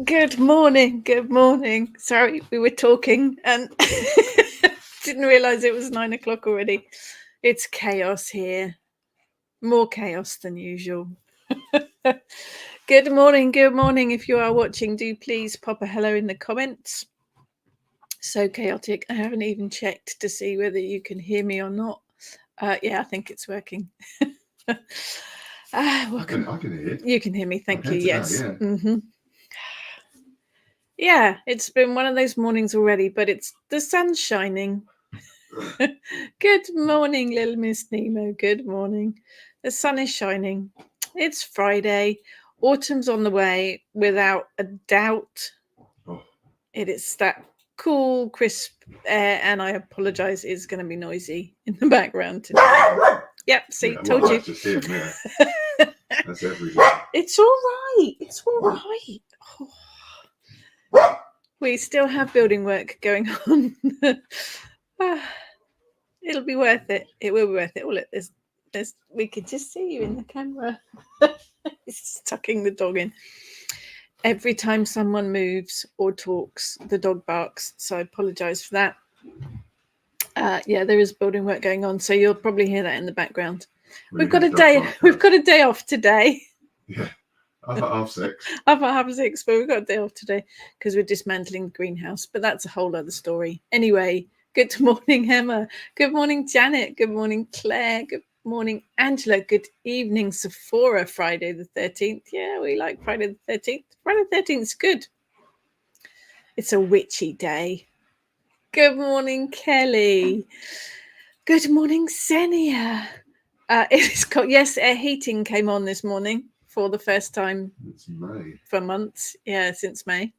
Good morning. Good morning. Sorry, we were talking and didn't realize it was 9 o'clock already. It's chaos here. More chaos than usual. Good morning. Good morning. If you are watching, do please pop a hello in the comments. So chaotic. I haven't even checked to see whether you can hear me or not. Yeah, I think it's working. Welcome. I can hear you. You can hear me. Thank you. Yes. Yeah. Mm-hmm. Yeah, it's been one of those mornings already, but the sun's shining. Good morning, little Miss Nemo. Good morning. The sun is shining. It's Friday. Autumn's on the way, without a doubt. Oh. It is that cool, crisp air, and I apologise, it's going to be noisy in the background today. Yep, see, Yeah, told well, you. That's just him, yeah. That's everything. It's all right. It's all right. Oh. We still have building work going on. It'll be worth it. It will be worth it. Oh, look, there's. We could just see you in the camera. He's tucking the dog in. Every time someone moves or talks, the dog barks. So I apologise for that. Yeah, there is building work going on, so you'll probably hear that in the background. We've got a day. We've got a day off today. Yeah. Up at 6:30. Up at 6:30, but we've got a day off today because we're dismantling the greenhouse. But that's a whole other story. Anyway, good morning, Emma. Good morning, Janet. Good morning, Claire. Good morning, Angela. Good evening, Sephora. Friday the 13th. Yeah, we like Friday the 13th. Friday the 13th is good. It's a witchy day. Good morning, Kelly. Good morning, Xenia. It is cold. Yes, air heating came on this morning for the first time for months. Yeah, since May.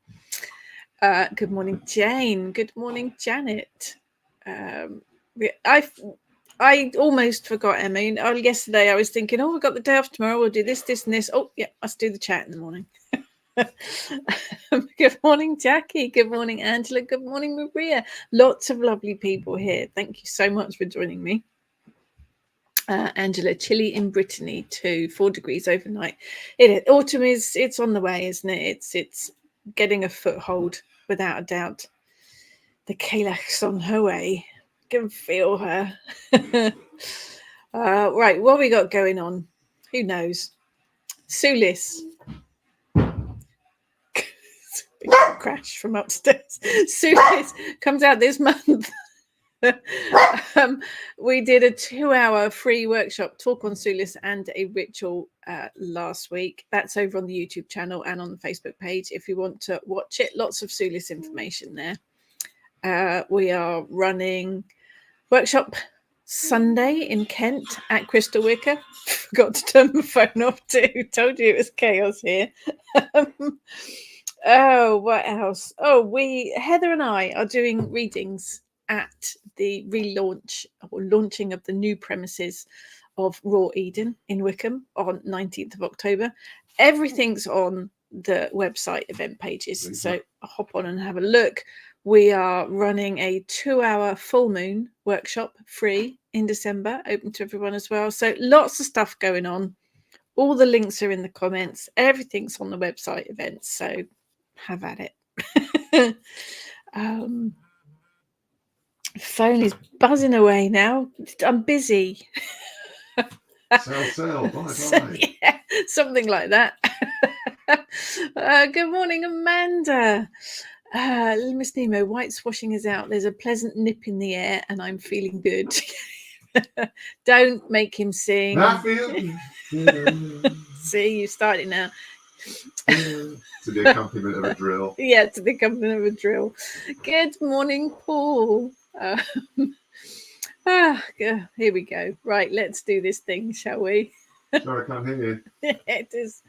Good morning, Jane. Good morning, Janet. I almost forgot, Emma. Yesterday I was thinking, we've got the day off tomorrow. We'll do this, this, and this. Oh, yeah, must do the chat in the morning. Good morning, Jackie. Good morning, Angela. Good morning, Maria. Lots of lovely people here. Thank you so much for joining me. Angela, chilly in Brittany too, 4 degrees overnight. Autumn it's on the way, isn't it? It's getting a foothold without a doubt. The Kalach's on her way. I can feel her. Right, what we got going on? Who knows? Sulis. Crash from upstairs. Sulis comes out this month. We did a 2-hour free workshop talk on Sulis and a ritual last week. That's over on the YouTube channel and on the Facebook page if you want to watch it. Lots of Sulis information there. We are running workshop Sunday in Kent at Crystal Wicker. Forgot to turn my phone off too. Told you it was chaos here. What else? Heather and I are doing readings at the relaunch or launching of the new premises of Raw Eden in Wickham on 19th of October. Everything's on the website event pages, so hop on and have a look. We are running a 2-hour full moon workshop free in December, open to everyone as well. So lots of stuff going on. All the links are in the comments. Everything's on the website events, so have at it. Phone is buzzing away now. I'm busy. Sell, bye. Yeah, something like that. Good morning, Amanda. Little Miss Nemo, white's washing is out. There's a pleasant nip in the air, and I'm feeling good. Don't make him sing. I feel good. See, you started now. To the accompaniment of a drill. Yeah, to the accompaniment of a drill. Good morning, Paul. Here we go. Right, let's do this thing, shall we? Sorry, I can't hear you. It is.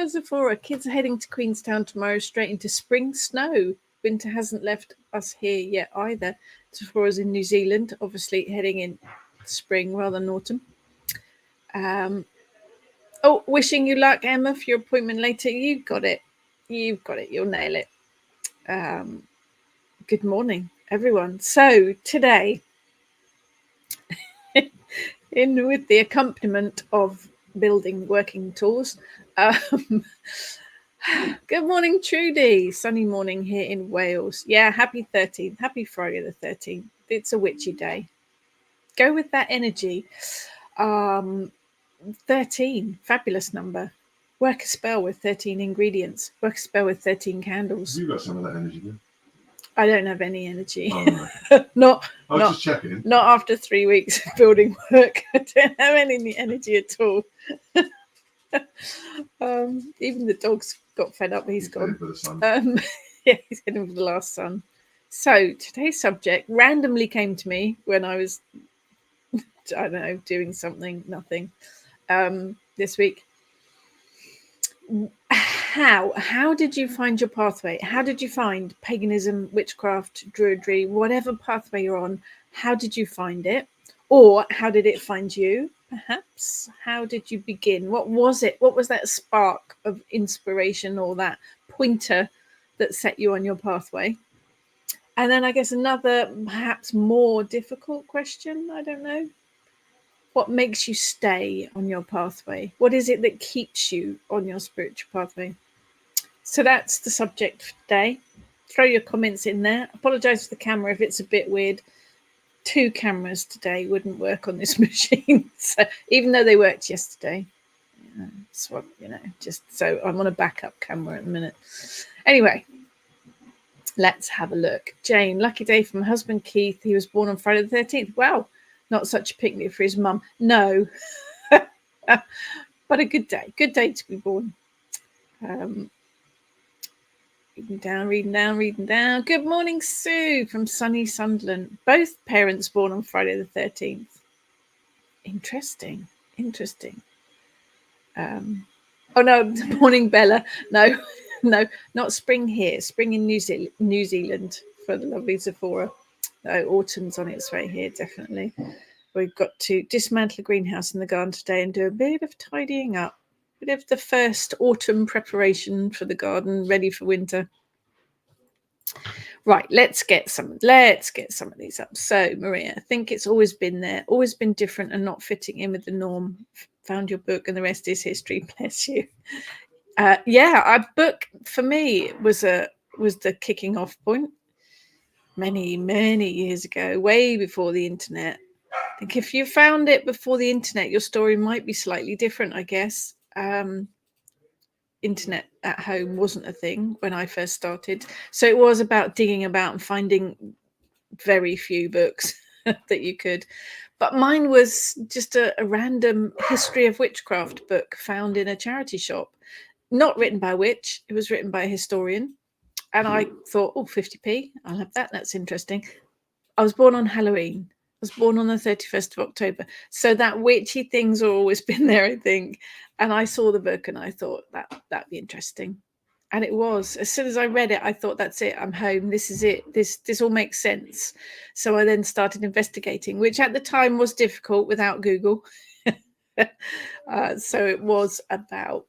Sephora, kids are heading to Queenstown tomorrow, straight into spring snow. Winter hasn't left us here yet either. Sephora's in New Zealand, obviously heading in spring rather than autumn. Wishing you luck, Emma, for your appointment later. You've got it. You'll nail it. Good morning, everyone. So today, with the accompaniment of building working tools, Good morning, Trudy. Sunny morning here in Wales. Yeah, happy 13th. Happy Friday the 13th. It's a witchy day. Go with that energy. 13, fabulous number. Work a spell with 13 ingredients. Work a spell with 13 candles. You got some of that energy, then? I don't have any energy. Oh, no. I was just checking. Not after 3 weeks of building work. I don't have any energy at all. Even the dog's got fed up. He's gone. For the sun. Yeah, he's heading for the last sun. So today's subject randomly came to me when I was, I don't know, doing something, nothing, this week. How did you find your pathway? How did you find paganism, witchcraft, druidry, whatever pathway you're on? How did you find it? Or how did it find you? Perhaps. How did you begin? What was it? What was that spark of inspiration or that pointer that set you on your pathway? And then I guess another perhaps more difficult question, I don't know. What makes you stay on your pathway? What is it that keeps you on your spiritual pathway? So that's the subject for today. Throw your comments in there. Apologise for the camera if it's a bit weird. 2 cameras today wouldn't work on this machine. So even though they worked yesterday, so, just so I'm on a backup camera at the minute. Anyway, let's have a look. Jane, lucky day for my husband Keith. He was born on Friday the 13th. Wow, not such a picnic for his mum. No, but a good day. Good day to be born. Reading down. Good morning, Sue from sunny Sunderland. Both parents born on Friday the 13th. Interesting. Oh no, morning, Bella. No, not spring here. Spring in New Zealand for the lovely Sephora. No, autumn's on its way here, definitely. We've got to dismantle the greenhouse in the garden today and do a bit of tidying up. Bit of the first autumn preparation for the garden, ready for winter. Right, let's get some of these up. So, Maria, I think it's always been there, always been different and not fitting in with the norm. Found your book and the rest is history. Bless you. A book for me was the kicking off point many years ago, way before the internet. I think if you found it before the internet, your story might be slightly different, I guess. Internet at home wasn't a thing when I first started. So it was about digging about and finding very few books that you could. But mine was just a random history of witchcraft book found in a charity shop. Not written by a witch. It was written by a historian. And I thought, 50p, I'll have that. That's interesting. I was born on Halloween. I was born on the 31st of October. So that witchy thing's always been there, I think. And I saw the book and I thought that'd be interesting. And it was. As soon as I read it, I thought, that's it. I'm home. This is it. This all makes sense. So I then started investigating, which at the time was difficult without Google. So it was about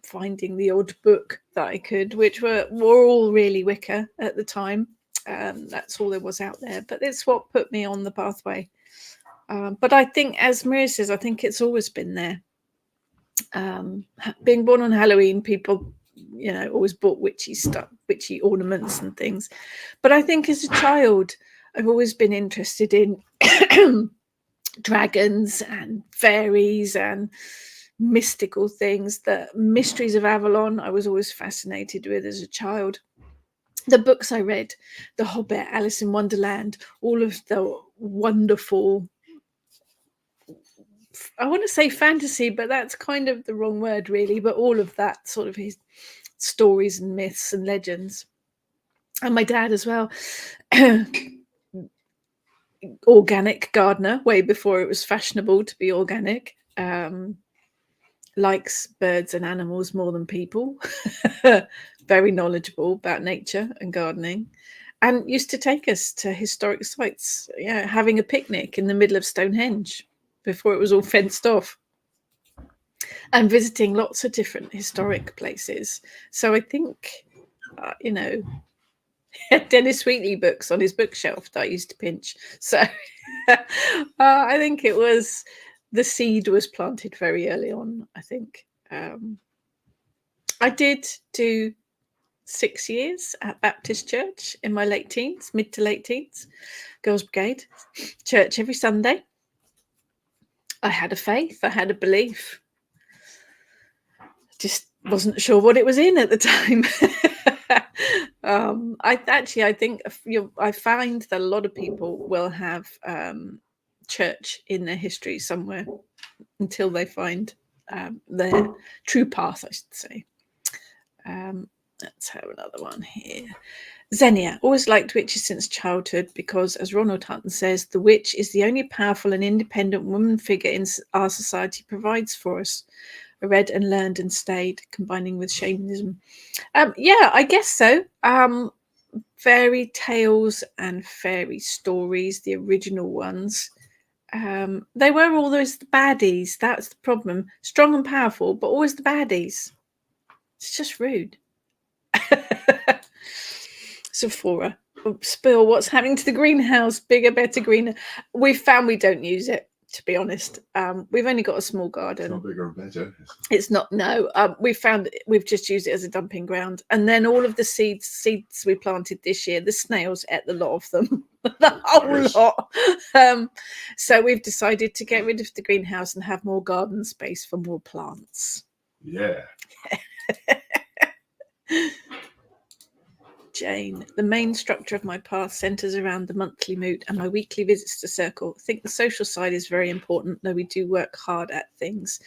finding the odd book that I could, which were all really Wicca at the time. That's all there was out there. But it's what put me on the pathway. But I think, as Maria says, I think it's always been there. Being born on Halloween, people, always bought witchy stuff, witchy ornaments and things. But I think as a child, I've always been interested in dragons and fairies and mystical things. The mysteries of Avalon, I was always fascinated with as a child. The books I read, The Hobbit, Alice in Wonderland, all of the wonderful, I want to say fantasy, but that's kind of the wrong word, really. But all of that sort of his stories and myths and legends. And my dad as well. Organic gardener, way before it was fashionable to be organic. Likes birds and animals more than people. Very knowledgeable about nature and gardening. And used to take us to historic sites, having a picnic in the middle of Stonehenge before it was all fenced off, and visiting lots of different historic places. So I think, Dennis Wheatley books on his bookshelf that I used to pinch. So I think it was, the seed was planted very early on, I think. I did do 6 years at Baptist Church in my late teens, mid to late teens, Girls' Brigade, church every Sunday. I had a faith, I had a belief. Just wasn't sure what it was in at the time. I think I find that a lot of people will have church in their history somewhere until they find their true path, I should say. Let's have another one here. Xenia, always liked witches since childhood because, as Ronald Hutton says, the witch is the only powerful and independent woman figure in our society provides for us. I read and learned and stayed, combining with shamanism. Yeah, I guess so. Fairy tales and fairy stories, the original ones, they were always the baddies. That's the problem. Strong and powerful, but always the baddies. It's just rude. Sephora, spill what's happening to the greenhouse? Bigger, better, greener. We've found we don't use it, to be honest. We've only got a small garden. It's not bigger and better. It's not, no. We've just used it as a dumping ground. And then all of the seeds we planted this year, the snails ate the lot of them. The whole lot. So we've decided to get rid of the greenhouse and have more garden space for more plants. Yeah. Jane, the main structure of my path centres around the monthly moot and my weekly visits to Circle. I think the social side is very important, though we do work hard at things.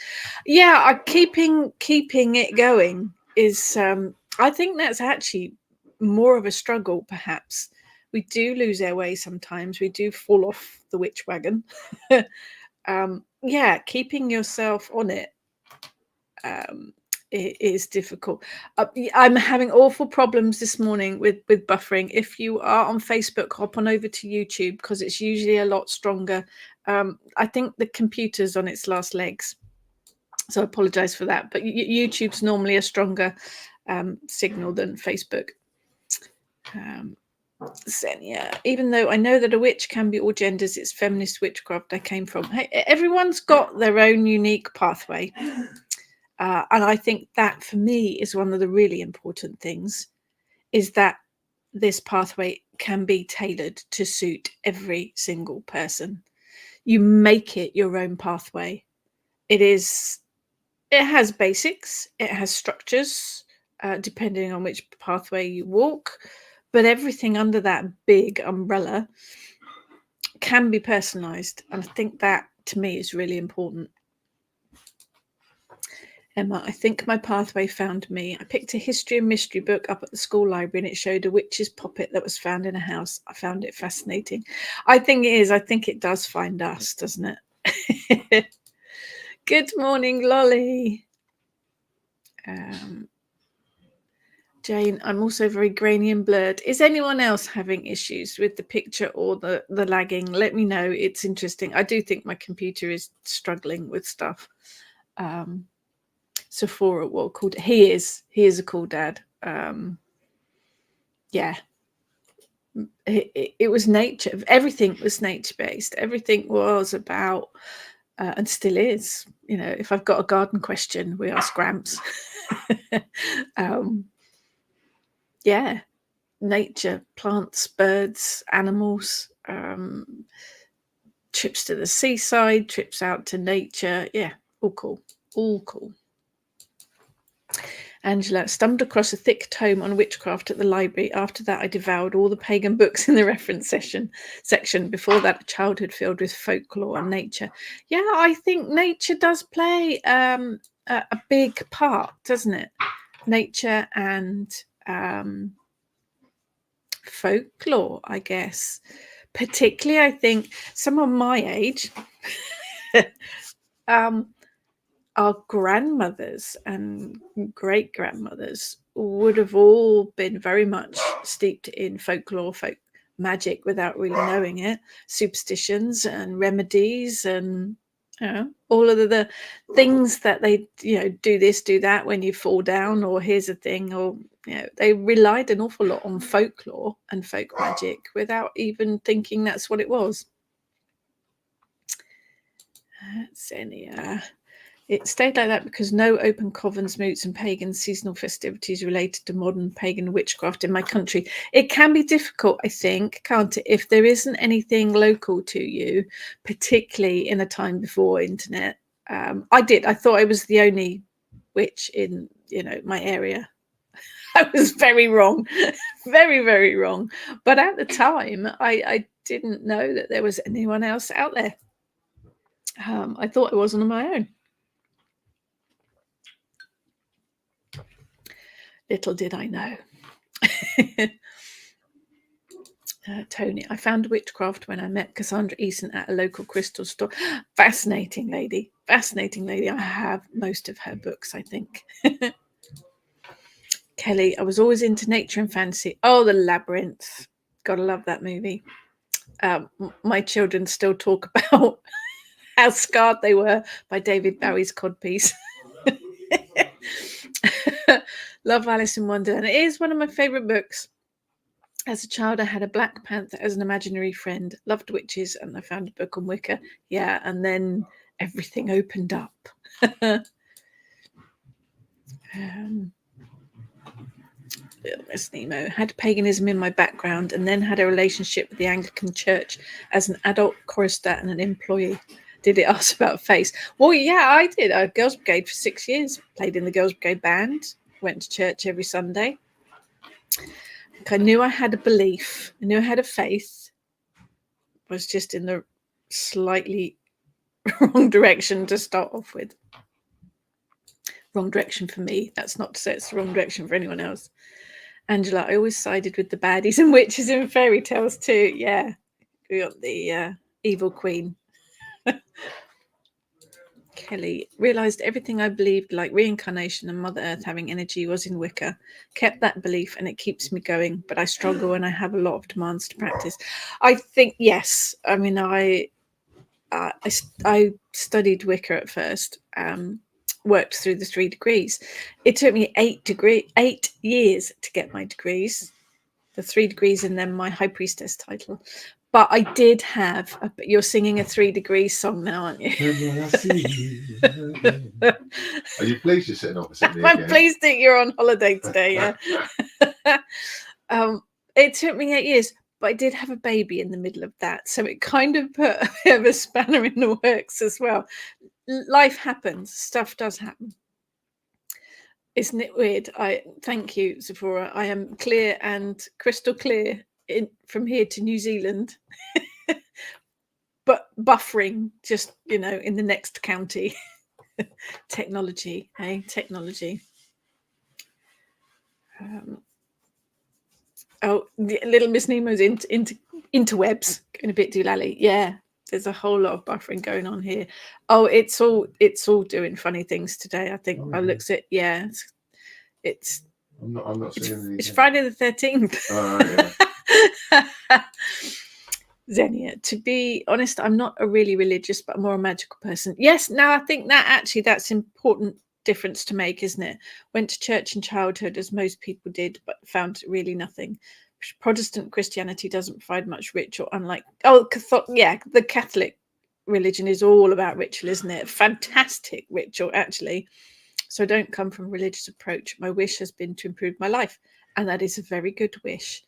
Yeah, keeping it going is, I think that's actually more of a struggle, perhaps. We do lose our way sometimes. We do fall off the witch wagon. Yeah, keeping yourself on it. It is difficult. I'm having awful problems this morning with buffering. If you are on Facebook, hop on over to YouTube because it's usually a lot stronger. I think the computer's on its last legs, so I apologize for that. But YouTube's normally a stronger signal than Facebook. Xenia, even though I know that a witch can be all genders, it's feminist witchcraft I came from. Hey, everyone's got their own unique pathway. And I think that for me is one of the really important things, is that this pathway can be tailored to suit every single person. You make it your own pathway. It has basics, it has structures, depending on which pathway you walk, but everything under that big umbrella can be personalized. And I think that to me is really important. Emma, I think my pathway found me. I picked a history and mystery book up at the school library and it showed a witch's puppet that was found in a house. I found it fascinating. I think it is. I think it does find us, doesn't it? Good morning, Lolly. Jane, I'm also very grainy and blurred. Is anyone else having issues with the picture or the lagging? Let me know. It's interesting. I do think my computer is struggling with stuff. Sephora, what called? He is a cool dad. Yeah, it was nature. Everything was nature based. Everything was about, and still is. You know, if I've got a garden question, we ask Gramps. Yeah, nature, plants, birds, animals. Trips to the seaside, trips out to nature. Yeah, all cool. All cool. Angela, stumbled across a thick tome on witchcraft at the library. After that, I devoured all the pagan books in the reference section. Before that, a childhood filled with folklore and nature. Yeah, I think nature does play a big part, doesn't it? Nature and folklore, I guess. Particularly, I think someone my age, our grandmothers and great grandmothers would have all been very much steeped in folklore, folk magic without really knowing it, superstitions and remedies, and all of the things that they do this, do that when you fall down, or here's a thing, or they relied an awful lot on folklore and folk magic without even thinking that's what it was. Xenia. It stayed like that because no open covens, moots, and pagan seasonal festivities related to modern pagan witchcraft in my country. It can be difficult, I think, can't it, if there isn't anything local to you, particularly in a time before internet. I thought I was the only witch in, my area. I was very wrong, very, very wrong. But at the time, I didn't know that there was anyone else out there. I thought I wasn't on my own. Little did I know. Tony, I found witchcraft when I met Cassandra Eason at a local crystal store. Fascinating lady. Fascinating lady. I have most of her books, I think. Kelly, I was always into nature and fantasy. Oh, The Labyrinth. Gotta love that movie. My children still talk about how scarred they were by David Bowie's codpiece. Love Alice in Wonderland. It is one of my favourite books. As a child, I had a Black Panther as an imaginary friend. Loved witches, and I found a book on Wicca. Yeah, and then everything opened up. Miss Nemo had paganism in my background, and then had a relationship with the Anglican Church as an adult chorister and an employee. Did it ask about faith? Well, yeah, I did. I Girls Brigade for 6 years. Played in the Girls Brigade band. Went to church every Sunday. I knew I had a belief. I knew I had a faith. I was just in the slightly wrong direction to start off with. Wrong direction for me. That's not to say it's the wrong direction for anyone else. Angela, I always sided with the baddies and witches in fairy tales too. Yeah, we got the evil queen. Kelly, realised everything I believed, like reincarnation and Mother Earth having energy, was in Wicca. Kept that belief and it keeps me going, but I struggle and I have a lot of demands to practice. I think, yes. I mean, I studied Wicca at first, worked through the 3 degrees. It took me 8 years to get my degrees, the 3 degrees and then my High Priestess title. But I did have, you're singing a 3 degrees song now, aren't you? Are you pleased you're sitting opposite me? I'm pleased that you're on holiday today, yeah. It took me 8 years, but I did have a baby in the middle of that. So it kind of put a bit of a spanner in the works as well. Life happens, stuff does happen. Isn't it weird? Thank you, Sephora. I am clear and crystal clear from here to New Zealand, but buffering just, in the next county. Technology, hey, technology. Little Miss Nemo's interwebs, going a bit doolally. Yeah, there's a whole lot of buffering going on here. Oh, it's all doing funny things today. I think I looks at it's. I'm not seeing it's Friday the 13th. Oh, yeah. Xenia, to be honest, I'm not a really religious, but more a magical person. Yes, now I think that's important difference to make, isn't it? Went to church in childhood, as most people did, but found really nothing. Protestant Christianity doesn't provide much ritual, unlike the Catholic religion is all about ritual, isn't it? Fantastic ritual, actually. So I don't come from a religious approach. My wish has been to improve my life, and that is a very good wish.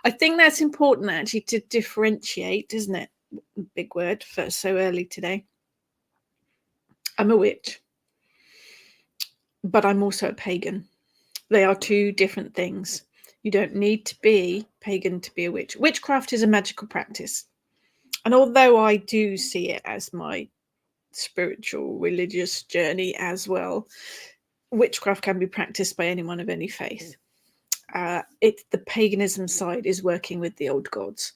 I think that's important, actually, to differentiate, isn't it? Big word for so early today. I'm a witch, but I'm also a pagan. They are two different things. You don't need to be pagan to be a witch. Witchcraft is a magical practice. And although I do see it as my spiritual, religious journey as well, witchcraft can be practiced by anyone of any faith. The paganism side is working with the old gods.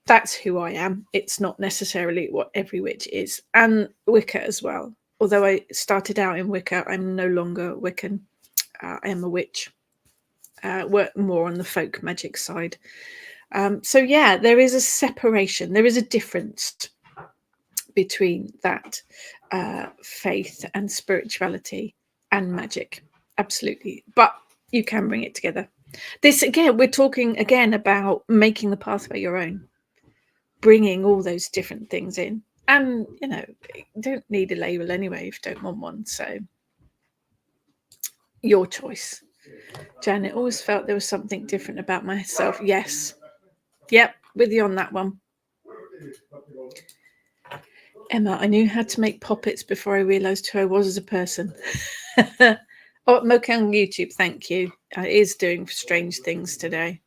That's who I am. It's not necessarily what every witch is. And Wicca as well. Although I started out in Wicca, I'm no longer Wiccan. I am a witch. Work more on the folk magic side. So yeah, there is a separation. There is a difference between that faith and spirituality and magic. Absolutely. But you can bring it together. This, again, we're talking again about making the pathway your own, bringing all those different things in. And, you know, you don't need a label anyway if you don't want one. So your choice. Janet, always felt there was something different about myself. Yes. Yep, with you on that one. Emma, I knew how to make puppets before I realised who I was as a person. Oh, Mocha on YouTube, thank you. It is doing strange things today.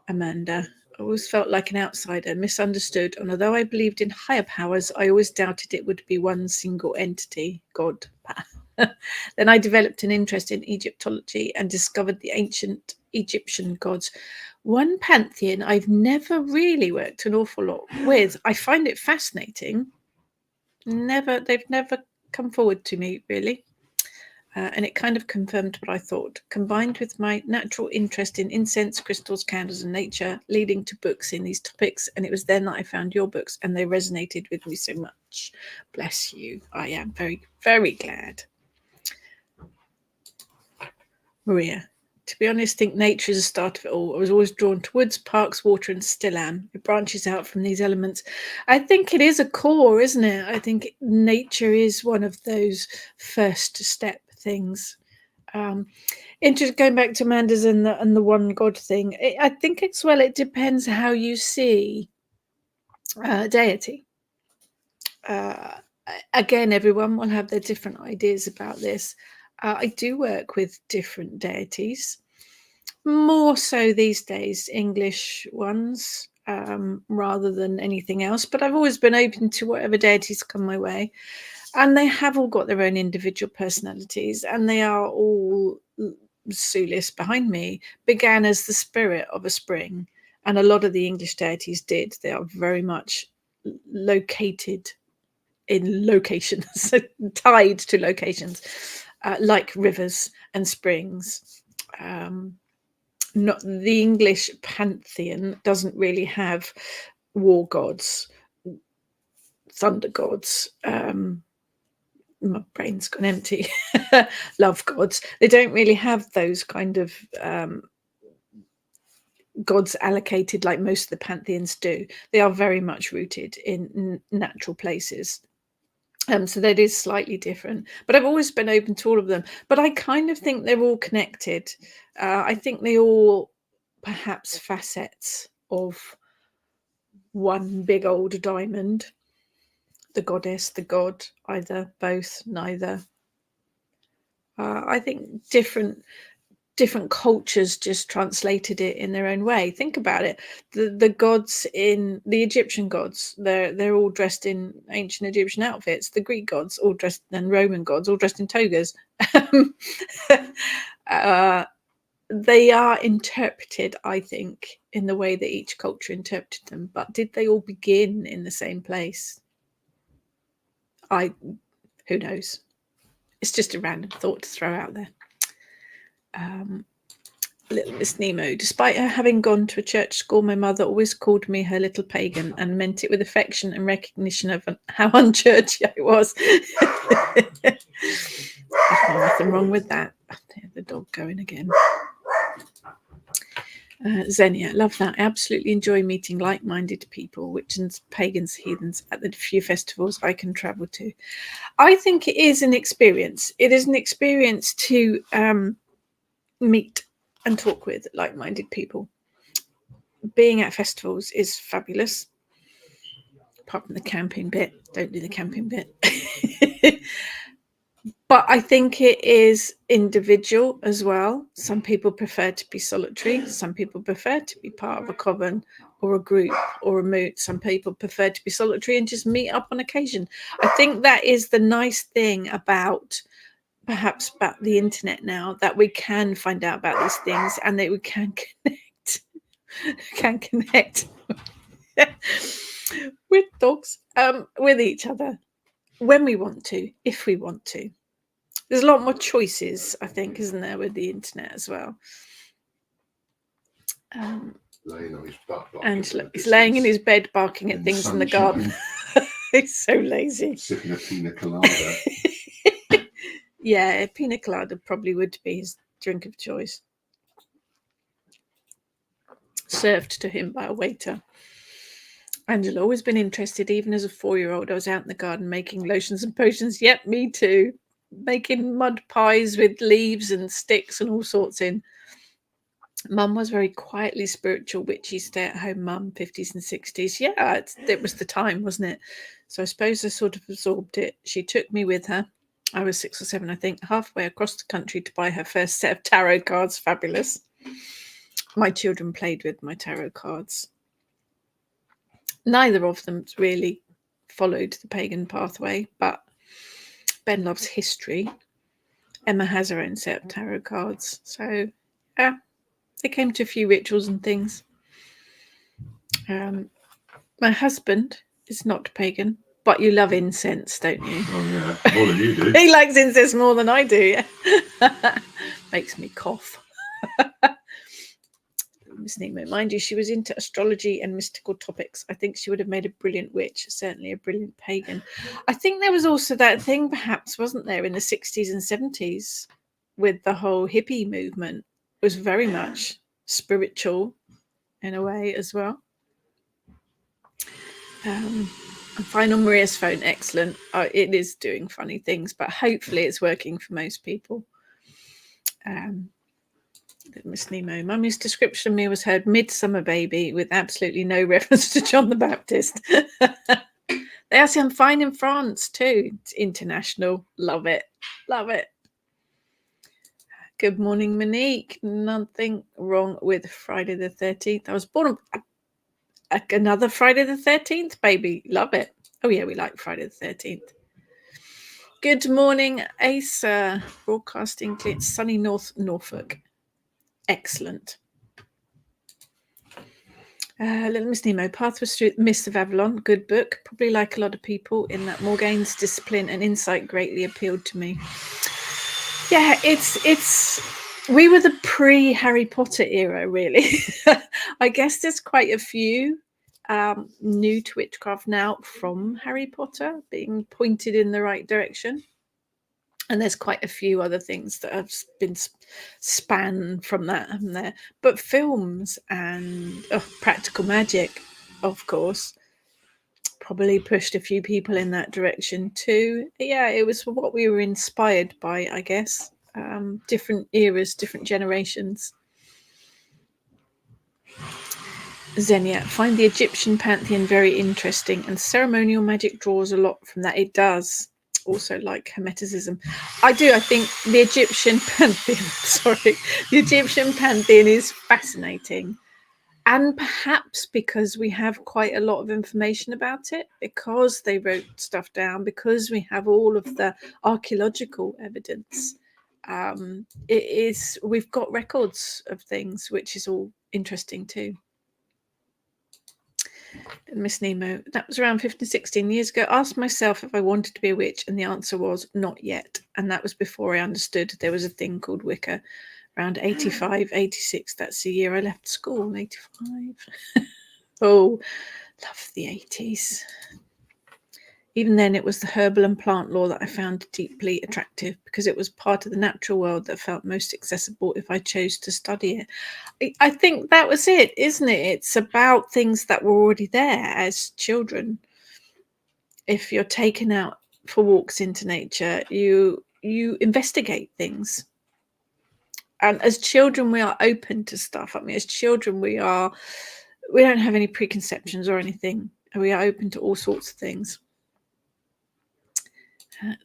Amanda, I always felt like an outsider, misunderstood, and although I believed in higher powers, I always doubted it would be one single entity, God. Then I developed an interest in Egyptology and discovered the ancient Egyptian gods. One pantheon I've never really worked an awful lot with. I find it fascinating. They've never come forward to me, really. And it kind of confirmed what I thought, combined with my natural interest in incense, crystals, candles, and nature, leading to books in these topics. And it was then that I found your books, and they resonated with me so much. Bless you. I am very, very glad. Maria, to be honest, I think nature is the start of it all. I was always drawn to woods, parks, water, and still am. It branches out from these elements. I think it is a core, isn't it? I think nature is one of those first step things. Going back to Amanda's and the one God thing, I think as well it depends how you see deity. Again, everyone will have their different ideas about this. I do work with different deities, more so these days, English ones, rather than anything else. But I've always been open to whatever deities come my way. And they have all got their own individual personalities, and they are all, Sulis behind me, began as the spirit of a spring. And a lot of the English deities did. They are very much located in locations, tied to locations, like rivers and springs. Not the English pantheon doesn't really have war gods, thunder gods, my brain's gone empty, love gods. They don't really have those kind of gods allocated like most of the pantheons do. They are very much rooted in natural places. So that is slightly different, but I've always been open to all of them. But I kind of think they're all connected. I think they all perhaps facets of one big old diamond. The goddess, the god, either, both, neither. I think different cultures just translated it in their own way. Think about it. The gods in the Egyptian gods, they're all dressed in ancient Egyptian outfits. The Greek gods all dressed, and Roman gods all dressed in togas. They are interpreted, I think, in the way that each culture interpreted them. But did they all begin in the same place? Who knows? It's just a random thought to throw out there. Little Miss Nemo, despite her having gone to a church school, my mother always called me her little pagan and meant it with affection and recognition of how unchurchy I was. There's nothing wrong with that. Oh, the dog going again. Xenia, love that. I absolutely enjoy meeting like-minded people, witches, pagans, heathens at the few festivals I can travel to. I think it is an experience. It is an experience to meet and talk with like-minded people. Being at festivals is fabulous, apart from the camping bit. Don't do the camping bit. But I think it is individual as well. Some people prefer to be solitary. Some people prefer to be part of a coven or a group or a moot. Some people prefer to be solitary and just meet up on occasion. I think that is the nice thing about perhaps about the internet now, that we can find out about these things and that we can connect with dogs, with each other when we want to, if we want to. There's a lot more choices, I think, isn't there, with the internet as well. Angela is laying in his bed barking at things in the garden. He's so lazy. Sipping a pina colada. Yeah, a pina colada probably would be his drink of choice. Served to him by a waiter. Angela, always been interested, even as a 4-year-old. I was out in the garden making lotions and potions. Yep, me too. Making mud pies with leaves and sticks and all sorts in. Mum was very quietly spiritual, witchy, stay-at-home mum, 50s and 60s. Yeah, it was the time, wasn't it? So I suppose I sort of absorbed it. She took me with her. I was 6 or 7, I think, halfway across the country to buy her first set of tarot cards. Fabulous. My children played with my tarot cards. Neither of them really followed the pagan pathway, but Ben loves history. Emma has her own set of tarot cards. So, yeah, they came to a few rituals and things. My husband is not pagan, but you love incense, don't you? Oh yeah, more than you do. He likes incense more than I do. Yeah. Makes me cough. Miss Nemo, mind you, she was into astrology and mystical topics. I think she would have made a brilliant witch, certainly a brilliant pagan. I think there was also that thing, perhaps, wasn't there, in the 60s and 70s with the whole hippie movement. It was very much spiritual in a way as well. And final Maria's phone, excellent. It is doing funny things, but hopefully it's working for most people. Miss Nemo, Mummy's description of me was heard Midsummer Baby with absolutely no reference to John the Baptist. They ask I'm fine in France too. It's international. Love it. Love it. Good morning, Monique. Nothing wrong with Friday the 13th. I was born on another Friday the 13th, baby. Love it. Oh, yeah, we like Friday the 13th. Good morning, Asa. Broadcasting clear, sunny Norfolk. Excellent. Little Miss Nemo, Pathways Through the Mists of Avalon, good book. Probably like a lot of people in that Morgaine's discipline and insight greatly appealed to me. Yeah, we were the pre-Harry Potter era, really. I guess there's quite a few new to witchcraft now from Harry Potter being pointed in the right direction. And there's quite a few other things that have been spanned from that and there. But films and practical magic, of course, probably pushed a few people in that direction too. Yeah, it was what we were inspired by, I guess. Different eras, different generations. Xenia, find the Egyptian pantheon very interesting, and ceremonial magic draws a lot from that. It does. Also like Hermeticism. I do. I think the Egyptian pantheon, the Egyptian pantheon is fascinating. And perhaps because we have quite a lot of information about it, because they wrote stuff down, because we have all of the archaeological evidence. We've got records of things, which is all interesting too. Miss Nemo, that was around 15, 16 years ago. Asked myself if I wanted to be a witch, and the answer was not yet. And that was before I understood there was a thing called Wicca. Around 85, 86, that's the year I left school, 85. Oh, love the 80s. Even then, it was the herbal and plant lore that I found deeply attractive because it was part of the natural world that felt most accessible if I chose to study it. I think that was it, isn't it? It's about things that were already there as children. If you're taken out for walks into nature, you investigate things. And as children, we are open to stuff. I mean, as children, we don't have any preconceptions or anything. We are open to all sorts of things.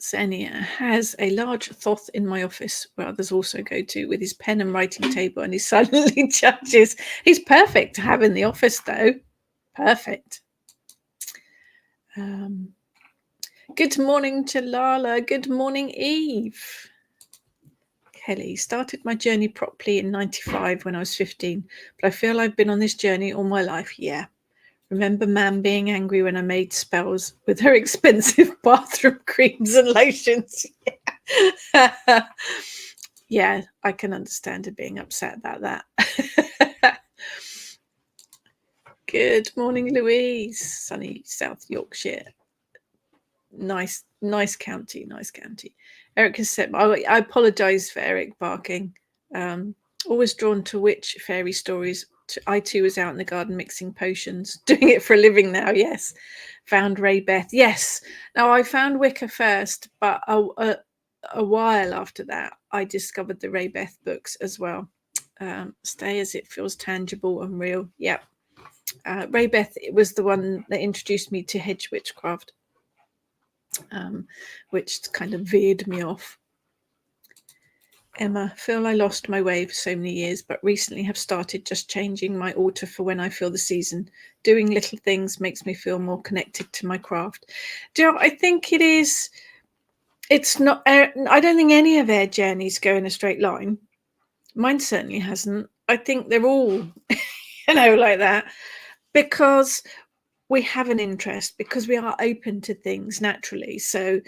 Xenia has a large thoth in my office where others also go to with his pen and writing table, and he silently judges. He's perfect to have in the office, though. Perfect. Good morning, Jalala. Good morning, Eve. Kelly, started my journey properly in 95 when I was 15, but I feel I've been on this journey all my life. Yeah. Remember Mam being angry when I made spells with her expensive bathroom creams and lotions. Yeah, yeah, I can understand her being upset about that. Good morning, Louise. Sunny South Yorkshire. Nice county, nice county. Eric has said, I apologise for Eric barking. Always drawn to witch fairy stories, I too was out in the garden mixing potions, doing it for a living now. Yes. Found Ray Beth. Yes. Now I found Wicca first, but a while after that, I discovered the Ray Beth books as well. Stay as it feels tangible and real. Yep. Ray Beth was the one that introduced me to hedge witchcraft, which kind of veered me off. Emma, feel I lost my way for so many years, but recently have started just changing my altar for when I feel the season. Doing little things makes me feel more connected to my craft. Do you know, I think it is, it's not, I don't think any of our journeys go in a straight line. Mine certainly hasn't. I think they're all, like that, because we have an interest, because we are open to things naturally. So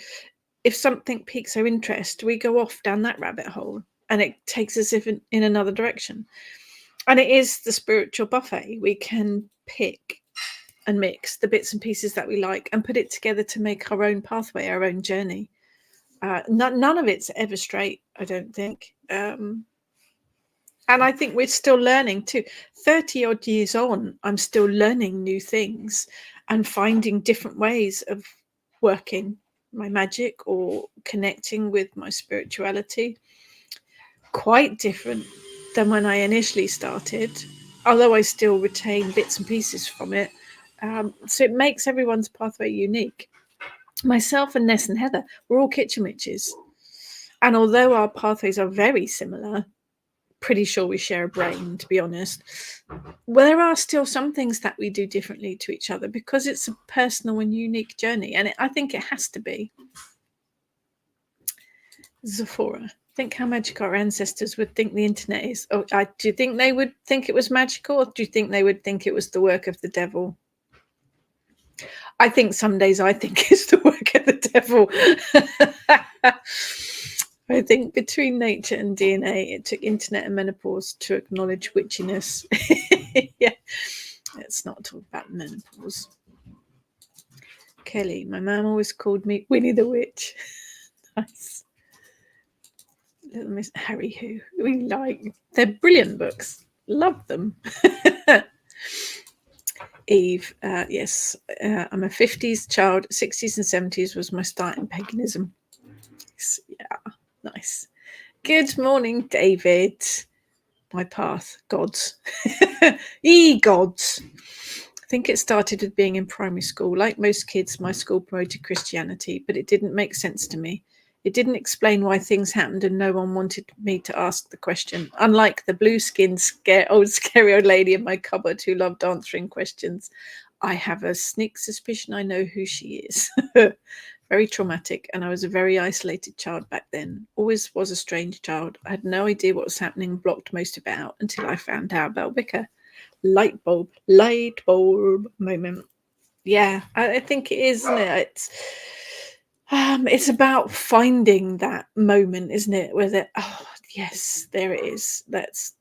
if something piques our interest, we go off down that rabbit hole and it takes us in another direction. And it is the spiritual buffet. We can pick and mix the bits and pieces that we like and put it together to make our own pathway, our own journey. None of it's ever straight, I don't think. And I think we're still learning too. 30 odd years on, I'm still learning new things and finding different ways of working my magic or connecting with my spirituality. Quite different than when I initially started, although I still retain bits and pieces from it. So it makes everyone's pathway unique. Myself and Ness and Heather, we're all kitchen witches. And although our pathways are very similar, pretty sure we share a brain, to be honest. Well, there are still some things that we do differently to each other because it's a personal and unique journey. And I think it has to be. Zephora, think how magical our ancestors would think the internet is. Oh, do you think they would think it was magical, or do you think they would think it was the work of the devil? I think some days I think it's the work of the devil. I think between nature and DNA, it took internet and menopause to acknowledge witchiness. Yeah, let's not talk about menopause. Kelly, my mum always called me Winnie the Witch. Nice. Little Miss Harry Who we like. They're brilliant books. Love them. Eve, yes, I'm a 50s child. 60s and 70s was my start in paganism. Yeah, nice. Good morning, David. My path, gods. Gods. I think it started with being in primary school. Like most kids, my school promoted Christianity, but it didn't make sense to me. It didn't explain why things happened, and no one wanted me to ask the question. Unlike the blue-skinned, scary old lady in my cupboard who loved answering questions, I have a sneak suspicion I know who she is. Very traumatic, and I was a very isolated child back then. Always was a strange child. I had no idea what was happening, blocked most of it out until I found out about Wicca. Light bulb moment. Yeah, I think it is, isn't it? It's about finding that moment, isn't it? Where oh yes, there it is. That's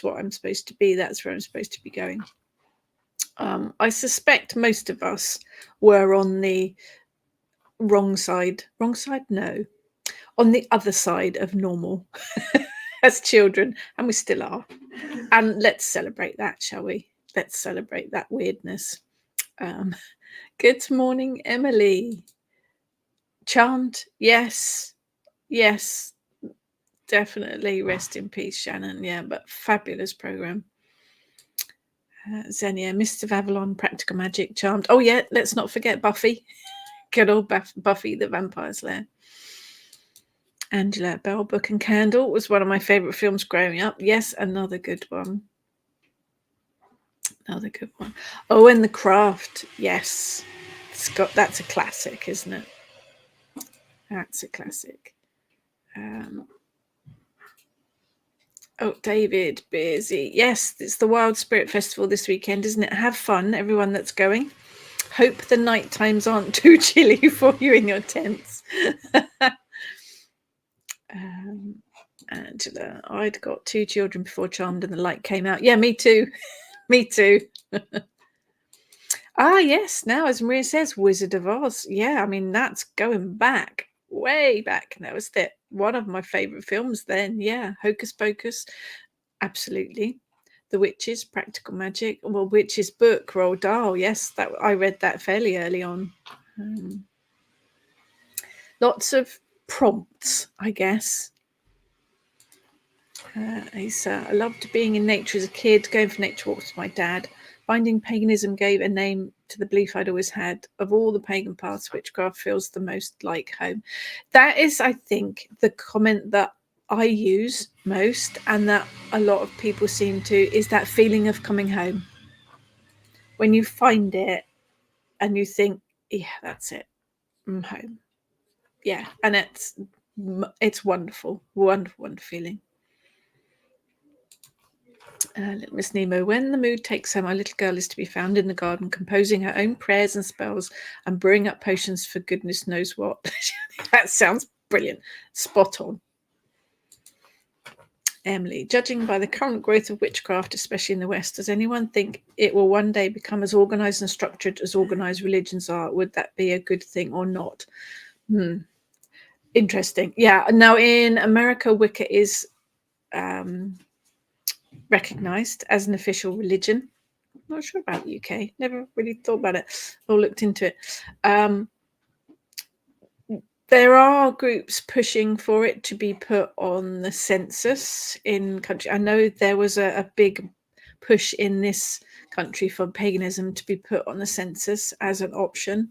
what I'm supposed to be. That's where I'm supposed to be going. I suspect most of us were on the wrong side. Wrong side? No. On the other side of normal as children, and we still are. And let's celebrate that, shall we? Let's celebrate that weirdness. Good morning, Emily. Charmed, yes, definitely. Rest in peace, Shannon. Yeah, but fabulous program. Xenia, Mists of Avalon, Practical Magic, Charmed. Oh yeah, let's not forget Buffy. Good old Buffy the Vampire Slayer. Angela, Bell, Book and Candle was one of my favorite films growing up. Yes, another good one. Another good one. Oh, and The Craft. Yes, that's a classic, isn't it? That's a classic. Oh, David, busy. Yes, it's the Wild Spirit Festival this weekend, isn't it? Have fun, everyone that's going. Hope the night times aren't too chilly for you in your tents. Angela, I'd got 2 children before Charmed and the light came out. Yeah, me too. Me too. Yes. Now, as Maria says, Wizard of Oz. Yeah, I mean, that's going back, way back. That was one of my favorite films then. Yeah, Hocus Pocus. Absolutely. The Witches, Practical Magic. Well, Witches book, Roald Dahl. Yes, that I read that fairly early on. Lots of prompts, I guess. I loved being in nature as a kid, going for nature walks with my dad. Finding paganism gave a name to the belief I'd always had. Of all the pagan paths, witchcraft feels the most like home. That is, I think, the comment that I use most, and that a lot of people seem to, is that feeling of coming home. When you find it and you think, yeah, that's it, I'm home. Yeah, and it's wonderful, wonderful feeling. Little Miss Nemo, when the mood takes her, my little girl is to be found in the garden, composing her own prayers and spells and brewing up potions for goodness knows what. That sounds brilliant. Spot on. Emily, judging by the current growth of witchcraft, especially in the West, does anyone think it will one day become as organized and structured as organized religions are? Would that be a good thing or not? Interesting. Yeah. Now, in America, Wicca is recognized as an official religion. I'm not sure about the UK. Never really thought about it or looked into it. There are groups pushing for it to be put on the census in country. I know there was a big push in this country for paganism to be put on the census as an option.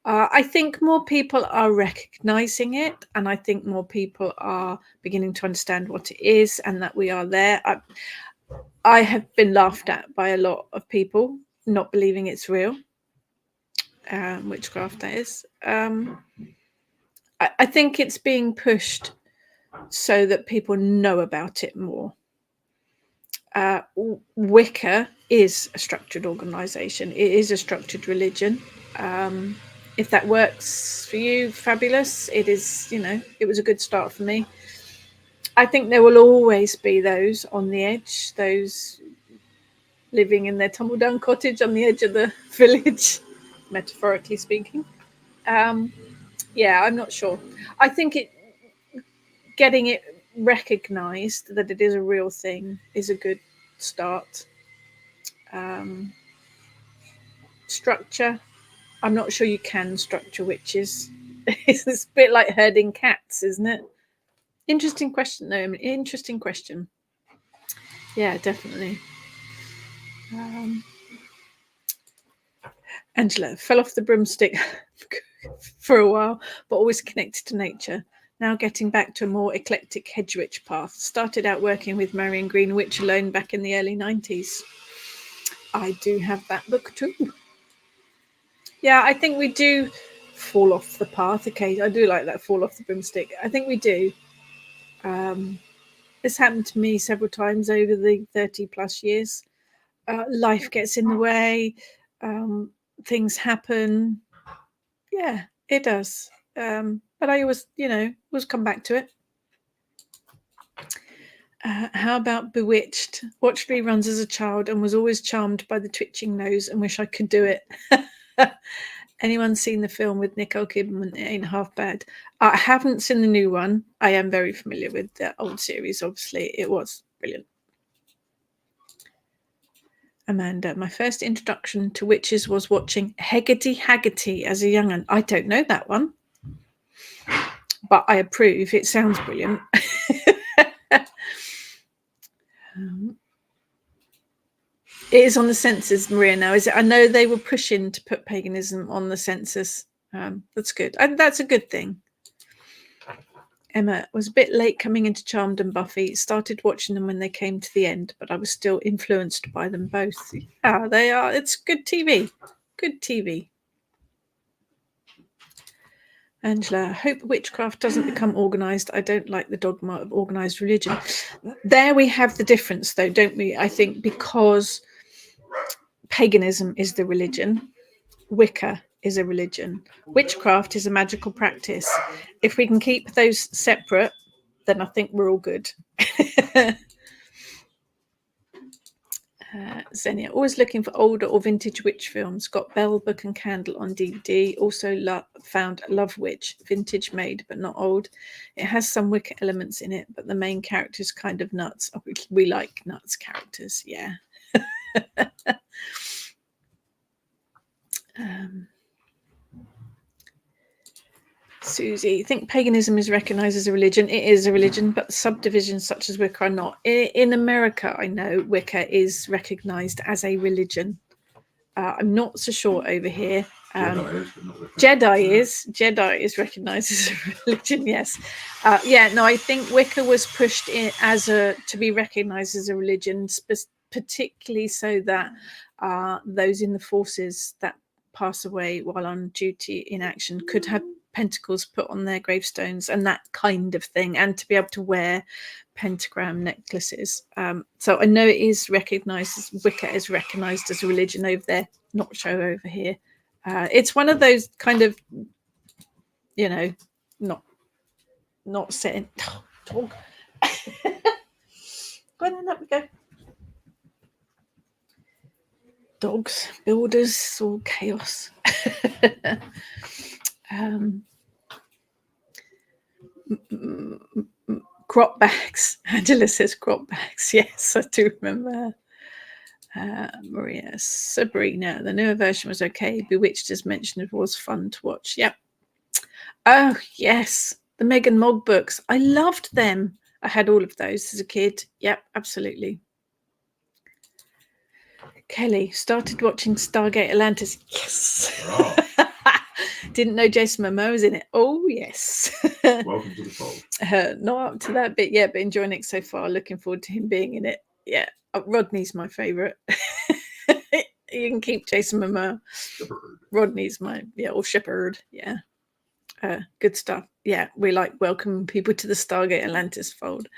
I think more people are recognizing it, and I think more people are beginning to understand what it is and that we are there. I have been laughed at by a lot of people not believing it's real. Witchcraft, that is. I think it's being pushed so that people know about it more. Wicca is a structured organization. It is a structured religion. If that works for you, fabulous. It is, it was a good start for me. I think there will always be those on the edge, those living in their tumble-down cottage on the edge of the village, metaphorically speaking. Yeah, I'm not sure. I think getting it recognized that it is a real thing is a good start. Structure, I'm not sure you can structure witches. It's a bit like herding cats, isn't it? Interesting question, though. Interesting question. Yeah, definitely. Angela, fell off the broomstick for a while, but always connected to nature. Now getting back to a more eclectic hedge witch path. Started out working with Marion Green Witch alone back in the early 90s. I do have that book too. Yeah, I think we do fall off the path. Okay, I do like that, fall off the broomstick. I think we do. This happened to me several times over the 30 plus years. Life gets in the way. Things happen. Yeah, it does. But I always, always come back to it. How about Bewitched? Watched reruns as a child and was always charmed by the twitching nose and wish I could do it. Anyone seen the film with Nicole Kidman? It ain't half bad. I haven't seen the new one. I am very familiar with the old series, obviously. It was brilliant. Amanda, my first introduction to witches was watching Heggerty Haggerty as a young'un. I don't know that one, but I approve. It sounds brilliant. It is on the census, Maria, now, is it? I know they were pushing to put paganism on the census. That's good. That's a good thing. Emma, was a bit late coming into Charmed and Buffy. Started watching them when they came to the end, but I was still influenced by them both. Yeah, they are. It's good TV. Good TV. Angela, I hope witchcraft doesn't become organised. I don't like the dogma of organised religion. There we have the difference, though, don't we? I think because paganism is the religion, Wicca is a religion, witchcraft is a magical practice. If we can keep those separate, then I think we're all good. Xenia, always looking for older or vintage witch films. Got Bell, Book and Candle on DVD. Also found Love Witch, vintage made but not old. It has some Wicca elements in it, but the main character's kind of nuts. Oh, we like nuts characters, yeah. Susie, I think paganism is recognized as a religion. It is a religion, but subdivisions such as Wicca are not. In America, I know Wicca is recognized as a religion. I'm not so sure over here. Jedi is recognized as a religion. Yes, no, I think Wicca was pushed in to be recognized as a religion, particularly so that those in the forces that pass away while on duty in action could have pentacles put on their gravestones and that kind of thing, and to be able to wear pentagram necklaces. So I know it is recognized, Wicca is recognized as a religion over there, not so over here. It's one of those kind of, not set in. Dog. Go on, then up we go. Dogs, builders, all chaos. Crop bags. Angela says crop bags. Yes, I do remember. Maria, Sabrina, the newer version was okay. Bewitched, as mentioned, it was fun to watch. Yep. Oh, yes. The Megan Mogg books. I loved them. I had all of those as a kid. Yep, absolutely. Kelly, started watching Stargate Atlantis. Yes. Oh. Didn't know Jason Momoa was in it. Oh, yes. Welcome to the fold. Not up to that bit yet, but enjoying it so far. Looking forward to him being in it. Yeah. Rodney's my favourite. You can keep Jason Momoa. Shepherd. Rodney's or Shepherd. Yeah. Good stuff. Yeah, we like welcoming people to the Stargate Atlantis fold.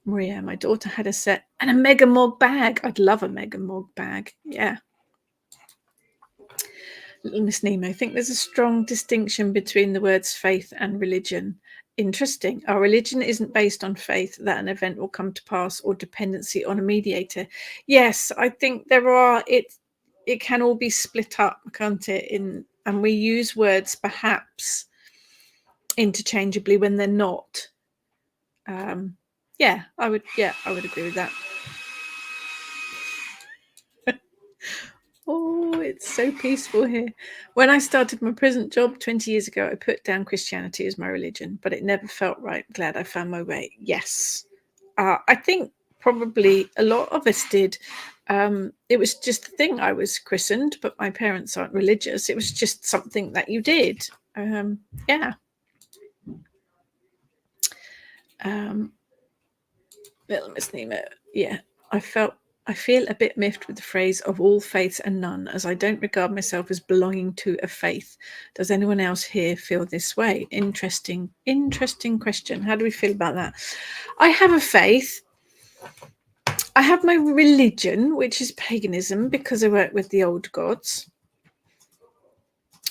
Maria, my daughter had a set and a Mega Mog bag. I'd love a Mega Mog bag. Yeah. Little Miss Nemo, I think there's a strong distinction between the words faith and religion. Interesting. Our religion isn't based on faith that an event will come to pass or dependency on a mediator. Yes, I think there are. It can all be split up, can't it? And we use words perhaps interchangeably when they're not. I would agree with that. Oh, it's so peaceful here. When I started my present job 20 years ago, I put down Christianity as my religion, but it never felt right. Glad I found my way. Yes. I think probably a lot of us did. It was just the thing. I was christened, but my parents aren't religious. It was just something that you did. Yeah. Little Miss Nemo. Yeah, I feel a bit miffed with the phrase of all faiths and none, as I don't regard myself as belonging to a faith. Does anyone else here feel this way? Interesting question. How do we feel about that? I have a faith. I have my religion, which is paganism, because I work with the old gods.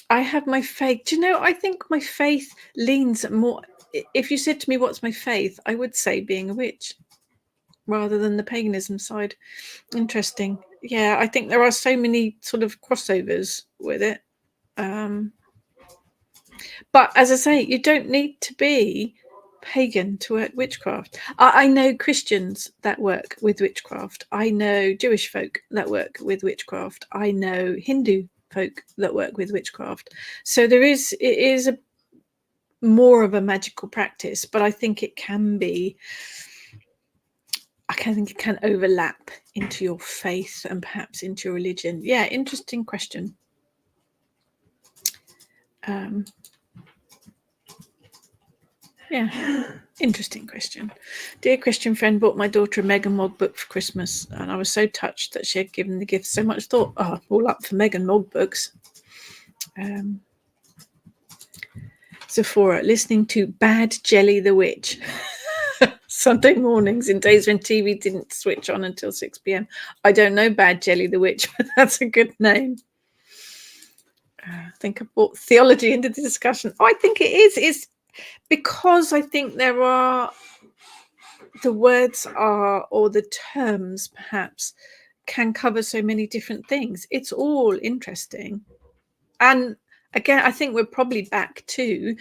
I have my faith. Do you know, I think my faith leans more. If you said to me, what's my faith? I would say being a witch, rather than the paganism side. Interesting. Yeah, I think there are so many sort of crossovers with it. But as I say, you don't need to be pagan to work witchcraft. I know Christians that work with witchcraft. I know Jewish folk that work with witchcraft. I know Hindu folk that work with witchcraft. So it is a more of a magical practice, but I think it can be. I think it can overlap into your faith and perhaps into your religion. Yeah, interesting question. Yeah, interesting question. Dear Christian friend bought my daughter a Megan Mogg book for Christmas, and I was so touched that she had given the gift so much thought. Oh, all up for Megan Mogg books. Sephora, listening to Bad Jelly the Witch. Sunday mornings in days when TV didn't switch on until 6 p.m. I don't know Bad Jelly the Witch, but that's a good name. I think I brought theology into the discussion. Oh, I think it is. It's because I think there are the words are, or the terms perhaps, can cover so many different things. It's all interesting. And again, I think we're probably back to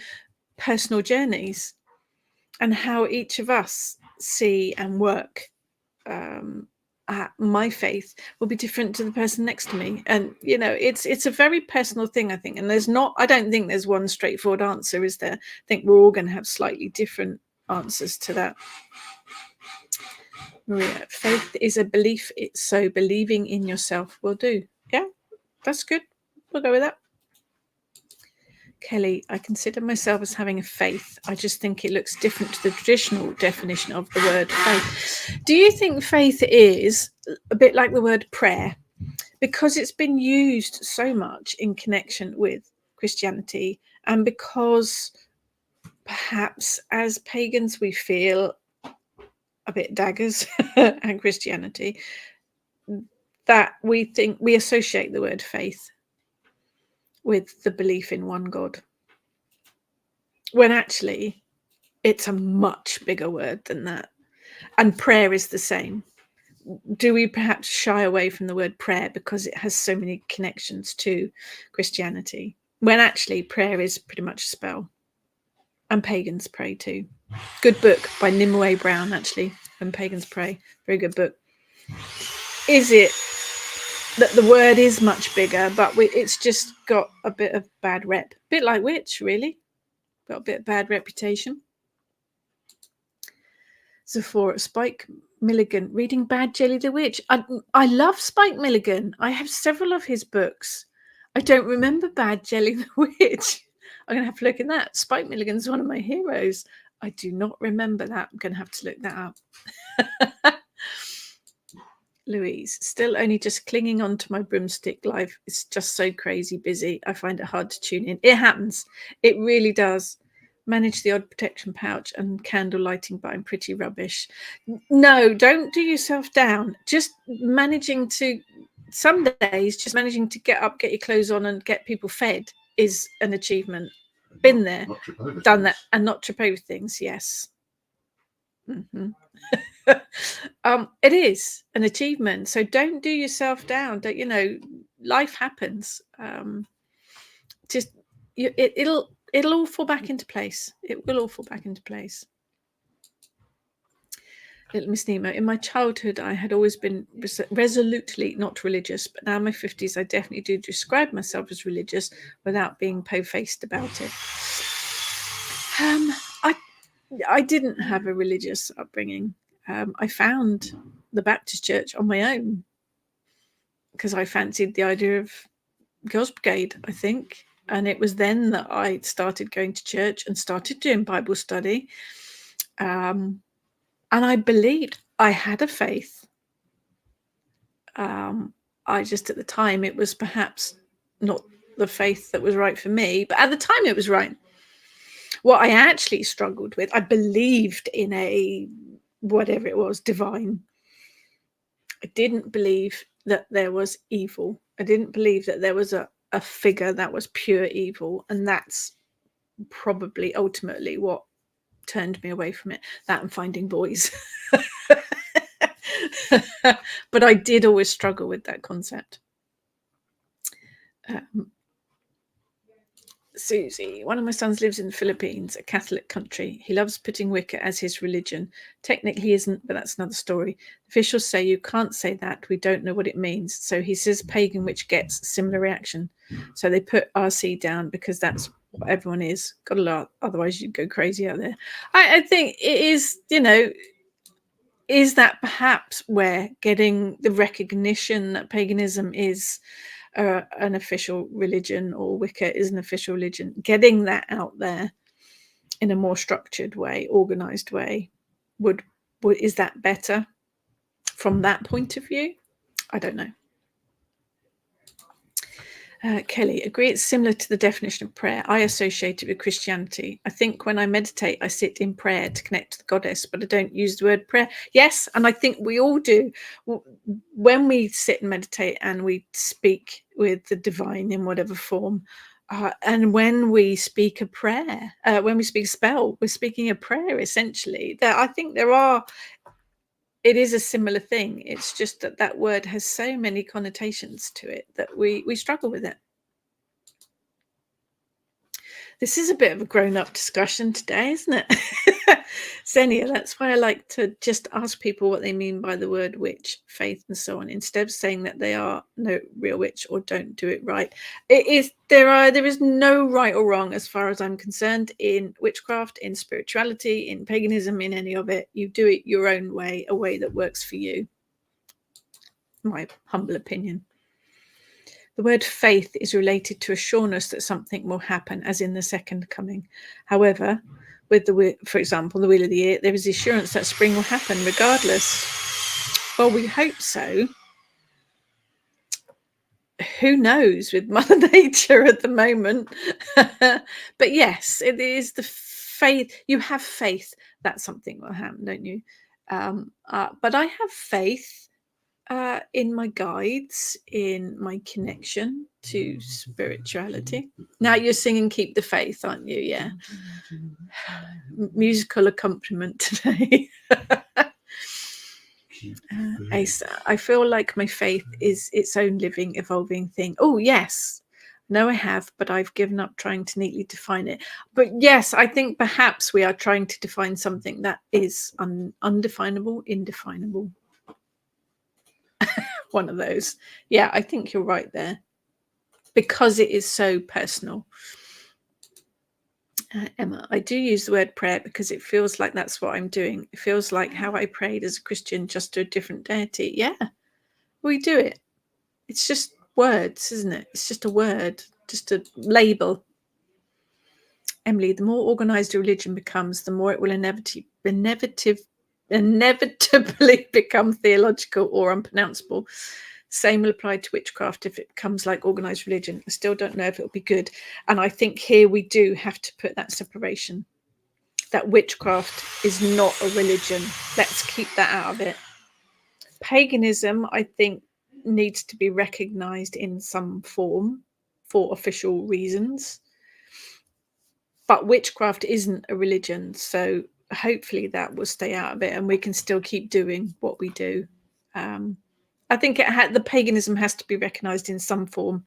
personal journeys and how each of us see and work. My faith will be different to the person next to me, and it's a very personal thing, I think. And I don't think there's one straightforward answer, is there? I think we're all going to have slightly different answers to that. Maria, faith is a belief, so believing in yourself will do. Yeah, that's good. We'll go with that. Kelly, I consider myself as having a faith. I just think it looks different to the traditional definition of the word faith. Do you think faith is a bit like the word prayer? Because it's been used so much in connection with Christianity, and because perhaps as pagans we feel a bit daggers at Christianity, that we associate the word faith with the belief in one God, when actually it's a much bigger word than that. And prayer is the same. Do we perhaps shy away from the word prayer because it has so many connections to Christianity, when actually prayer is pretty much a spell? And pagans pray too. Good book by Nimue Brown, actually, When Pagans Pray. Very good book. Is it that the word is much bigger, but it's just got a bit of bad rep? A bit like witch, really. Got a bit of bad reputation. Zephora, Spike Milligan, reading Bad Jelly the Witch. I love Spike Milligan. I have several of his books. I don't remember Bad Jelly the Witch. I'm going to have to look at that. Spike Milligan's one of my heroes. I do not remember that. I'm going to have to look that up. Louise, still only just clinging on to my broomstick. Life is just so crazy busy. I find it hard to tune in. It happens. It really does. Manage the odd protection pouch and candle lighting, but I'm pretty rubbish. No, don't do yourself down. Just managing to, some days, just managing to get up, get your clothes on and get people fed is an achievement. Been there, done that, and not trip over things. Yes. Mm-hmm. It is an achievement. So don't do yourself down. Don't, life happens. It'll all fall back into place. It will all fall back into place. Little Miss Nemo, in my childhood, I had always been resolutely not religious, but now in my 50s, I definitely do describe myself as religious without being po-faced about it. I didn't have a religious upbringing. I found the Baptist church on my own because I fancied the idea of Girls' Brigade, I think. And it was then that I started going to church and started doing Bible study. And I believed I had a faith. I just, at the time, it was perhaps not the faith that was right for me, but at the time it was right. What I actually struggled with, I believed in a, whatever it was, divine. I didn't believe that there was evil. I didn't believe that there was a figure that was pure evil. And that's probably ultimately what turned me away from it. That and finding boys. But I did always struggle with that concept. Susie, one of my sons lives in the Philippines, a Catholic country. He loves putting Wicca as his religion. Technically he isn't, but that's another story. Officials say you can't say that. We don't know what it means. So he says pagan, which gets similar reaction. So they put RC down because that's what everyone is. Got a lot. Otherwise you'd go crazy out there. I think it is, is that perhaps where getting the recognition that paganism is an official religion, or Wicca is an official religion, getting that out there in a more structured way, organized way, is that better from that point of view? I don't know. Kelly, agree it's similar to the definition of prayer. I associate it with Christianity. I think when I meditate, I sit in prayer to connect to the goddess, but I don't use the word prayer. Yes, and I think we all do. When we sit and meditate and we speak with the divine in whatever form, And when we speak a prayer, when we speak a spell, we're speaking a prayer essentially. I think it is a similar thing. It's just that word has so many connotations to it that we struggle with it. This is a bit of a grown-up discussion today, isn't it? Xenia, that's why I like to just ask people what they mean by the word witch, faith, and so on, instead of saying that they are no real witch or don't do it right. There is no right or wrong as far as I'm concerned in witchcraft, in spirituality, in paganism, in any of it. You do it your own way, a way that works for you. My humble opinion. The word faith is related to a sureness that something will happen, as in the second coming. However, with for example, the wheel of the year, there is assurance that spring will happen regardless. Well, we hope so. Who knows with Mother Nature at the moment? But yes, it is the faith. You have faith that something will happen, don't you? But I have faith in my guides, in my connection to spirituality. Now you're singing Keep the Faith, aren't you? Yeah. Musical accompaniment today. Asa, I feel like my faith is its own living, evolving thing. Oh, yes. No, I have, but I've given up trying to neatly define it. But yes, I think perhaps we are trying to define something that is undefinable, indefinable. One of those. Yeah, I think you're right there, because it is so personal. Emma, I do use the word prayer because it feels like that's what I'm doing. It feels like how I prayed as a Christian, just to a different deity. Yeah, we do it. It's just words, isn't it? It's just a word, just a label. Emily, the more organized a religion becomes, the more it will inevitably become theological or unpronounceable. Same will apply to witchcraft if it becomes like organized religion. I still don't know if it'll be good. And I think here we do have to put that separation, that witchcraft is not a religion. Let's keep that out of it. Paganism, I think, needs to be recognized in some form for official reasons. But witchcraft isn't a religion, so hopefully that will stay out of it and we can still keep doing what we do. I think the paganism has to be recognized in some form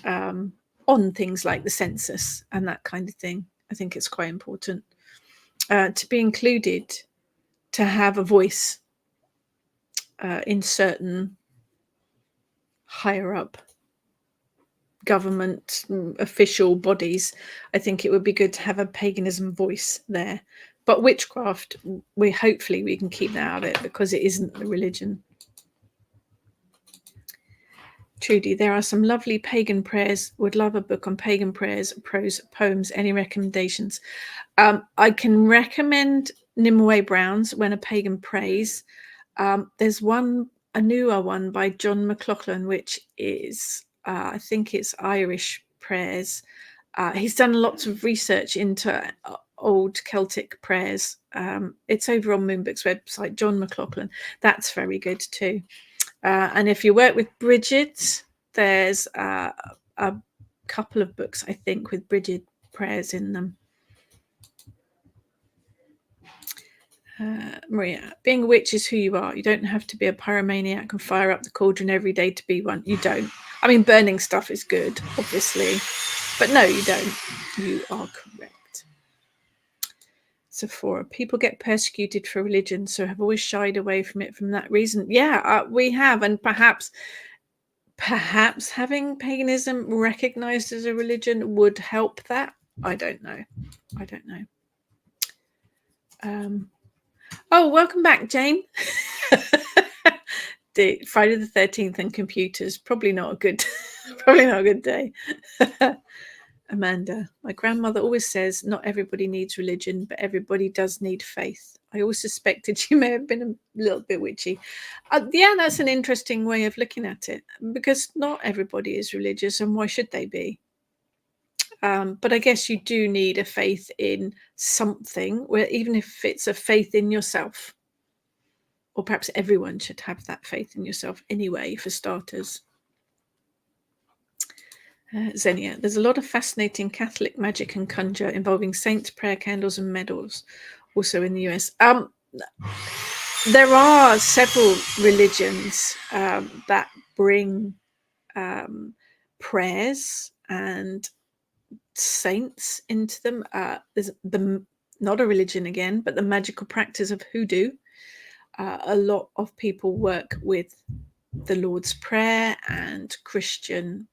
on things like the census and that kind of thing. I think it's quite important to be included, to have a voice in certain higher up government official bodies. I think it would be good to have a paganism voice there. But witchcraft, hopefully we can keep that out of it because it isn't a religion. Trudy, there are some lovely pagan prayers. Would love a book on pagan prayers, prose, poems. Any recommendations? I can recommend Nimue Brown's When a Pagan Prays. There's a newer one by John McLaughlin, which is, I think it's Irish prayers. He's done lots of research into old Celtic prayers. It's over on Moonbook's website, John McLaughlin. That's very good too. And if you work with Bridget, there's a couple of books, I think, with Bridget prayers in them. Maria, being a witch is who you are. You don't have to be a pyromaniac and fire up the cauldron every day to be one. You don't. I mean, burning stuff is good, obviously. But no, you don't. You are correct. Sephora, people get persecuted for religion, so have always shied away from it from that reason. Yeah, we have. And perhaps having paganism recognized as a religion would help that. I don't know. Oh, welcome back, Jane. Friday the 13th and computers. Probably not a good day. Amanda, my grandmother always says not everybody needs religion, but everybody does need faith. I always suspected she may have been a little bit witchy. Yeah, that's an interesting way of looking at it, because not everybody is religious, and why should they be? But I guess you do need a faith in something, where even if it's a faith in yourself, or perhaps everyone should have that faith in yourself anyway, for starters. Xenia, there's a lot of fascinating Catholic magic and conjure involving saints, prayer candles, and medals, also in the US. There are several religions that bring prayers and saints into them. There's not a religion again, but the magical practice of hoodoo. A lot of people work with the Lord's Prayer and Christian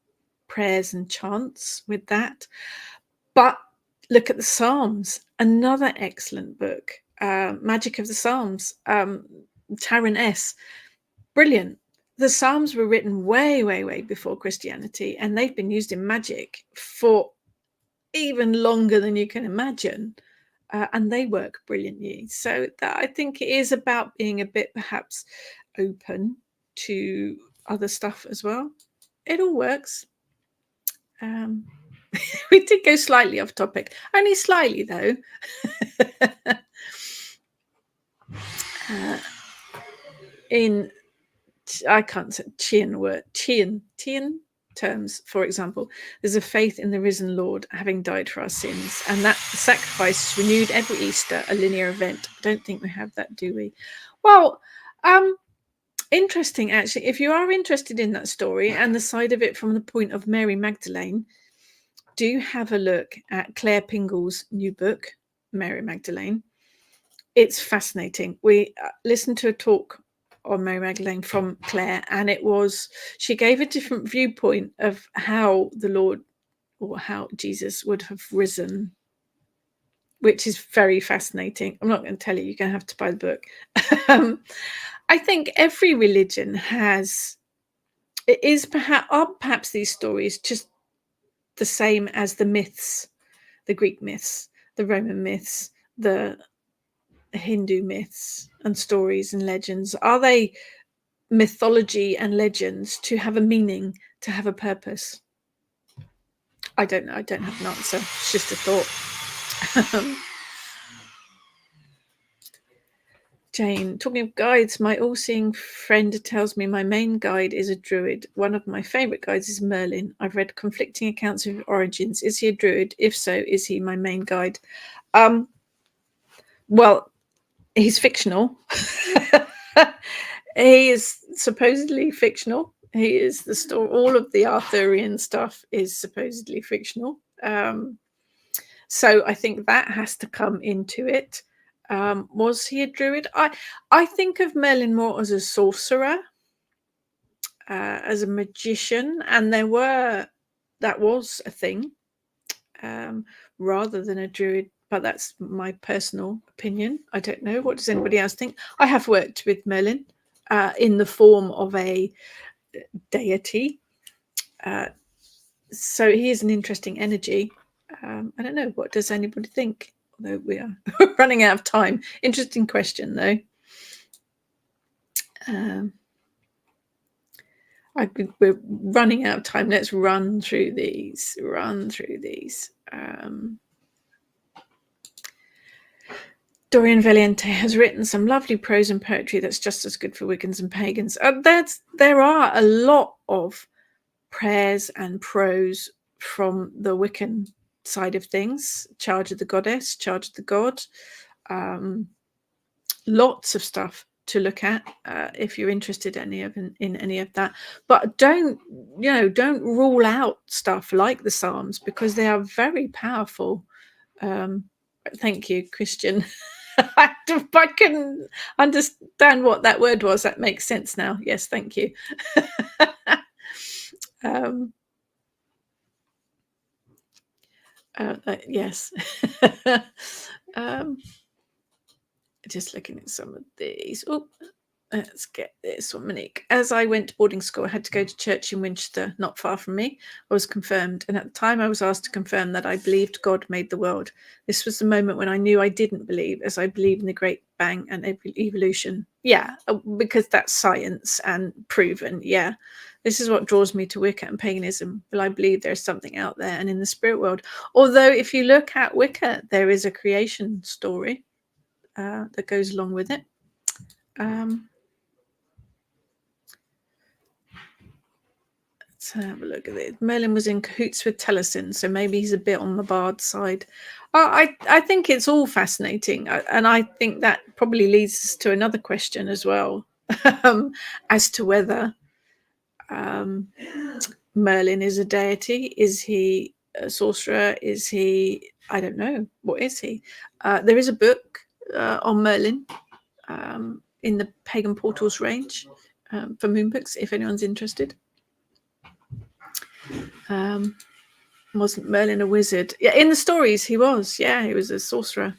prayers and chants with that. But look at the Psalms, another excellent book, Magic of the Psalms, Taryn S. Brilliant. The Psalms were written way, way, way before Christianity, and they've been used in magic for even longer than you can imagine. And they work brilliantly. So that, I think it is about being a bit perhaps open to other stuff as well. It all works. We did go slightly off topic, only slightly though. In I can't say Chian terms, for example, there's a faith in the risen Lord having died for our sins, and that sacrifice is renewed every Easter, a linear event. I don't think we have that, do we? Well, interesting actually. If you are interested in that story and the side of it from the point of Mary Magdalene, do have a look at Claire Pingle's new book, Mary Magdalene. It's fascinating. We listened to a talk on Mary Magdalene from Claire, and she gave a different viewpoint of how the Lord or how Jesus would have risen, which is very fascinating. I'm not going to tell you, you're going to have to buy the book. I think every religion are perhaps these stories just the same as the myths, the Greek myths, the Roman myths, the Hindu myths and stories and legends. Are they mythology and legends to have a meaning, to have a purpose? I don't know. I don't have an answer. It's just a thought. Jane, talking of guides, my all-seeing friend tells me my main guide is a druid. One of my favourite guides is Merlin. I've read conflicting accounts of his origins. Is he a druid? If so, is he my main guide? Well, he's fictional. He is supposedly fictional. He is the story. All of the Arthurian stuff is supposedly fictional. So I think that has to come into it. Was he a druid? I think of Merlin more as a sorcerer, as a magician, and that was a thing, rather than a druid. But that's my personal opinion. I don't know. What does anybody else think? I have worked with Merlin in the form of a deity. So he is an interesting energy. I don't know. What does anybody think? Although we are running out of time. Interesting question, though. We're running out of time. Let's run through these. Dorian Valiente has written some lovely prose and poetry that's just as good for Wiccans and Pagans. There are a lot of prayers and prose from the Wiccan side of things. Charge of the Goddess, Charge of the God. Lots of stuff to look at if you're interested in any of that. But don't rule out stuff like the Psalms, because they are very powerful. Thank you, Christian. I couldn't understand what that word was. That makes sense now. Yes, thank you. Yes. Just looking at some of these. Oh, let's get this one, Monique. As I went to boarding school, I had to go to church in Winchester, not far from me. I was confirmed, and at the time I was asked to confirm that I believed God made the world. This was the moment when I knew I didn't believe, as I believe in the Great Bang and evolution. Yeah, because that's science and proven. Yeah, this is what draws me to Wicca and paganism. Well, I believe there's something out there and in the spirit world. Although if you look at Wicca, there is a creation story that goes along with it. Let's Let's have a look at it. Merlin was in cahoots with Taliesin, so maybe he's a bit on the bard side. I think it's all fascinating, and I think that probably leads us to another question as well, as to whether Merlin is a deity. Is he a sorcerer? Is he? I don't know. What is he? There is a book on Merlin in the Pagan Portals range for Moonbooks, if anyone's interested. Wasn't Merlin a wizard? Yeah, in the stories he was. Yeah, he was a sorcerer.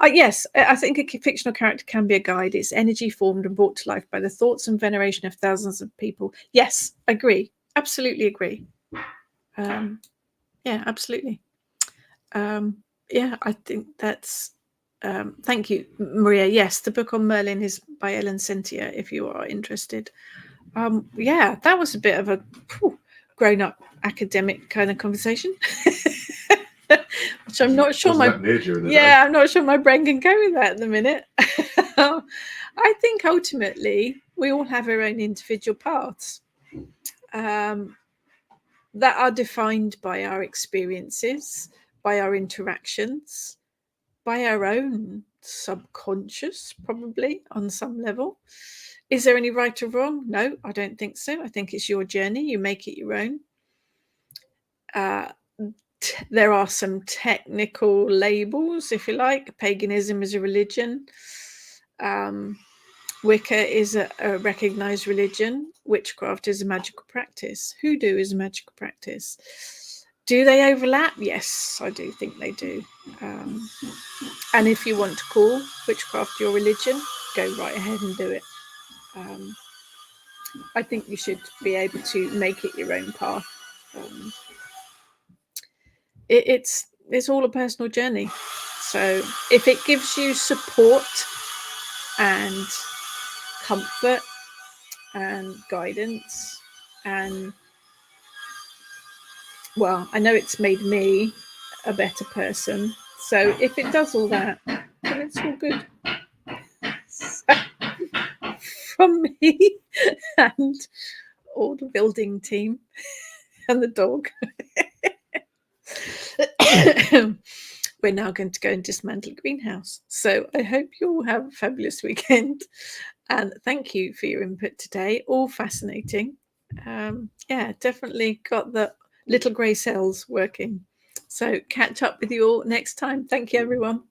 Yes, I think a fictional character can be a guide. It's energy formed and brought to life by the thoughts and veneration of thousands of people. Yes, agree. Absolutely agree. Yeah, absolutely. Yeah, I think that's... thank you, Maria. Yes, the book on Merlin is by Ellen Sentia, if you are interested. Yeah, that was a bit of a grown-up academic kind of conversation. Which I'm not sure I'm not sure my brain can go with that at the minute. I think ultimately we all have our own individual paths that are defined by our experiences, by our interactions, by our own subconscious, probably on some level. Is there any right or wrong? No, I don't think so. I think it's your journey. You make it your own. There are some technical labels, if you like. Paganism is a religion. Wicca is a recognized religion. Witchcraft is a magical practice. Hoodoo is a magical practice. Do they overlap? Yes, I do think they do. And if you want to call witchcraft your religion, go right ahead and do it. I think you should be able to make it your own path. It's all a personal journey. So if it gives you support and comfort and guidance, and well, I know it's made me a better person. So if it does all that, then it's all good. So, from me and all the building team and the dog, we're now going to go and dismantle the greenhouse. So I hope you all have a fabulous weekend, and thank you for your input today. All fascinating. Yeah, definitely got the little grey cells working. So catch up with you all next time. Thank you, everyone.